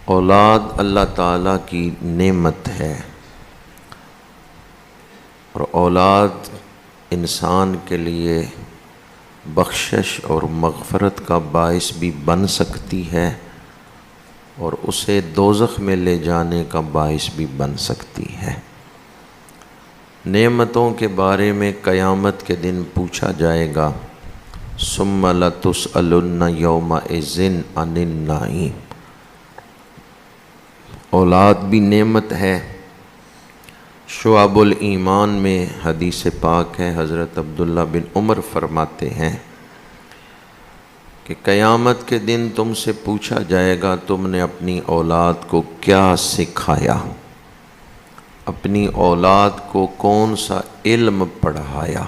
اولاد اللہ تعالیٰ کی نعمت ہے، اور اولاد انسان کے لیے بخشش اور مغفرت کا باعث بھی بن سکتی ہے، اور اسے دوزخ میں لے جانے کا باعث بھی بن سکتی ہے۔ نعمتوں کے بارے میں قیامت کے دن پوچھا جائے گا، ثم لتسألن یومئذ عن النعیم۔ اولاد بھی نعمت ہے۔ شعب الایمان میں حدیث پاک ہے، حضرت عبداللہ بن عمر فرماتے ہیں کہ قیامت کے دن تم سے پوچھا جائے گا تم نے اپنی اولاد کو کیا سکھایا، اپنی اولاد کو کون سا علم پڑھایا،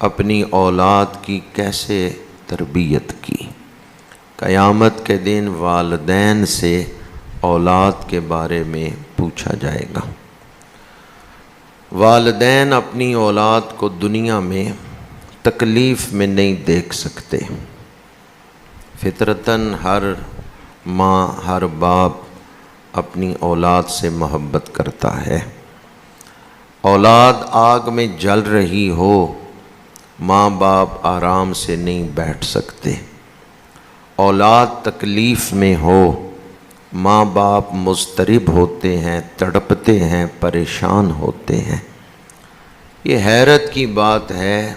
اپنی اولاد کی کیسے تربیت کی۔ قیامت کے دن والدین سے اولاد کے بارے میں پوچھا جائے گا۔ والدین اپنی اولاد کو دنیا میں تکلیف میں نہیں دیکھ سکتے۔ فطرتاً ہر ماں، ہر باپ اپنی اولاد سے محبت کرتا ہے۔ اولاد آگ میں جل رہی ہو، ماں باپ آرام سے نہیں بیٹھ سکتے۔ اولاد تکلیف میں ہو، ماں باپ مضطرب ہوتے ہیں، تڑپتے ہیں، پریشان ہوتے ہیں۔ یہ حیرت کی بات ہے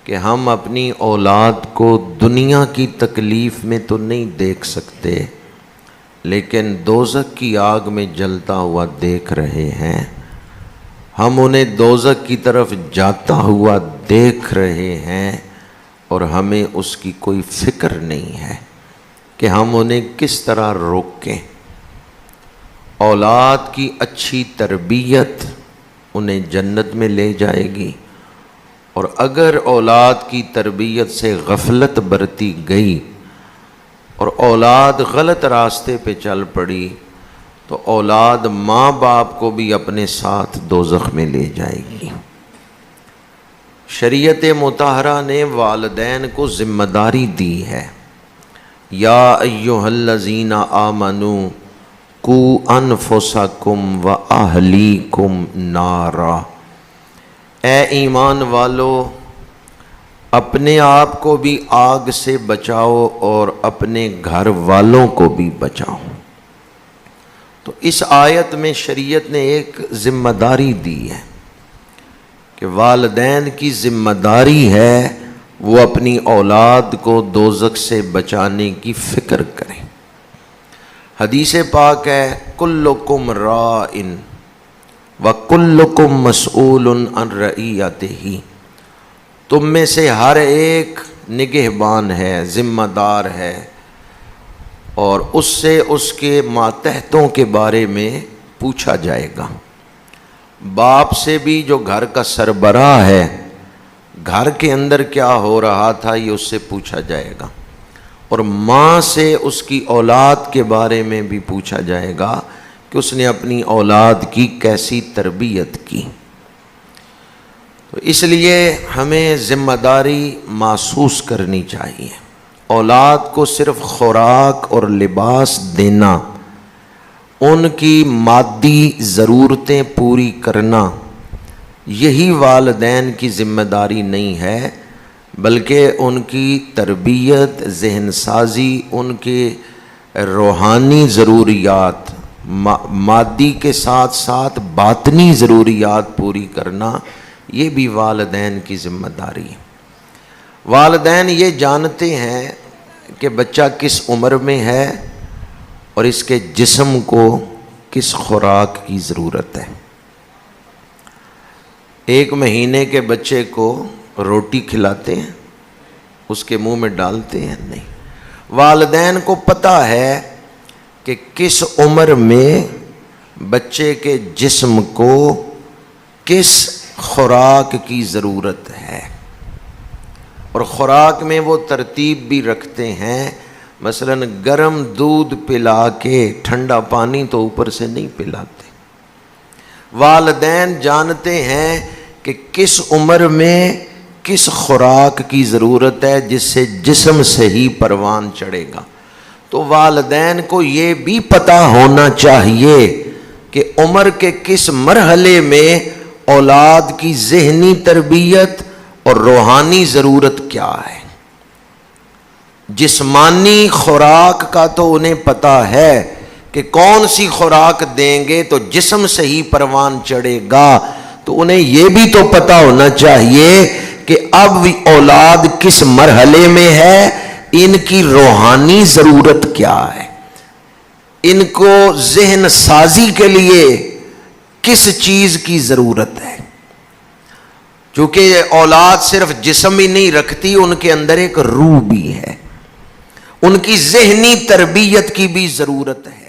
کہ ہم اپنی اولاد کو دنیا کی تکلیف میں تو نہیں دیکھ سکتے، لیکن دوزخ کی آگ میں جلتا ہوا دیکھ رہے ہیں۔ ہم انہیں دوزخ کی طرف جاتا ہوا دیکھ رہے ہیں، اور ہمیں اس کی کوئی فکر نہیں ہے کہ ہم انہیں کس طرح روکیں۔ اولاد کی اچھی تربیت انہیں جنت میں لے جائے گی، اور اگر اولاد کی تربیت سے غفلت برتی گئی اور اولاد غلط راستے پہ چل پڑی تو اولاد ماں باپ کو بھی اپنے ساتھ دوزخ میں لے جائے گی۔ شریعت مطہرہ نے والدین کو ذمہ داری دی ہے، یا ایھا الذین آمنوا قوا انفسکم واہلیکم نارا۔ اے ایمان والو، اپنے آپ کو بھی آگ سے بچاؤ اور اپنے گھر والوں کو بھی بچاؤ۔ تو اس آیت میں شریعت نے ایک ذمہ داری دی ہے کہ والدین کی ذمہ داری ہے وہ اپنی اولاد کو دوزخ سے بچانے کی فکر کریں۔ حدیث پاک ہے، کلکم راع وکلکم مسئول عن رعیتہ۔ تم میں سے ہر ایک نگہبان ہے، ذمہ دار ہے، اور اس سے اس کے ماتحتوں کے بارے میں پوچھا جائے گا۔ باپ سے بھی جو گھر کا سربراہ ہے، گھر کے اندر کیا ہو رہا تھا یہ اس سے پوچھا جائے گا، اور ماں سے اس کی اولاد کے بارے میں بھی پوچھا جائے گا کہ اس نے اپنی اولاد کی کیسی تربیت کی۔ تو اس لیے ہمیں ذمہ داری محسوس کرنی چاہیے۔ اولاد کو صرف خوراک اور لباس دینا، ان کی مادی ضرورتیں پوری کرنا، یہی والدین کی ذمہ داری نہیں ہے، بلکہ ان کی تربیت، ذہن سازی، ان کے روحانی ضروریات، مادی کے ساتھ ساتھ باطنی ضروریات پوری کرنا، یہ بھی والدین کی ذمہ داری ہے۔ والدین یہ جانتے ہیں کہ بچہ کس عمر میں ہے اور اس کے جسم کو کس خوراک کی ضرورت ہے۔ 1 مہینے کے بچے کو روٹی کھلاتے ہیں، اس کے منہ میں ڈالتے ہیں؟ نہیں۔ والدین کو پتہ ہے کہ کس عمر میں بچے کے جسم کو کس خوراک کی ضرورت ہے، اور خوراک میں وہ ترتیب بھی رکھتے ہیں۔ مثلا گرم دودھ پلا کے ٹھنڈا پانی تو اوپر سے نہیں پلاتے۔ والدین جانتے ہیں کہ کس عمر میں کس خوراک کی ضرورت ہے جس سے جسم سے ہی پروان چڑھے گا۔ تو والدین کو یہ بھی پتہ ہونا چاہیے کہ عمر کے کس مرحلے میں اولاد کی ذہنی تربیت اور روحانی ضرورت کیا ہے۔ جسمانی خوراک کا تو انہیں پتہ ہے کہ کون سی خوراک دیں گے تو جسم صحیح پروان چڑھے گا، تو انہیں یہ بھی تو پتہ ہونا چاہیے کہ اب اولاد کس مرحلے میں ہے، ان کی روحانی ضرورت کیا ہے، ان کو ذہن سازی کے لیے کس چیز کی ضرورت ہے۔ چونکہ اولاد صرف جسم ہی نہیں رکھتی، ان کے اندر ایک روح بھی ہے، ان کی ذہنی تربیت کی بھی ضرورت ہے۔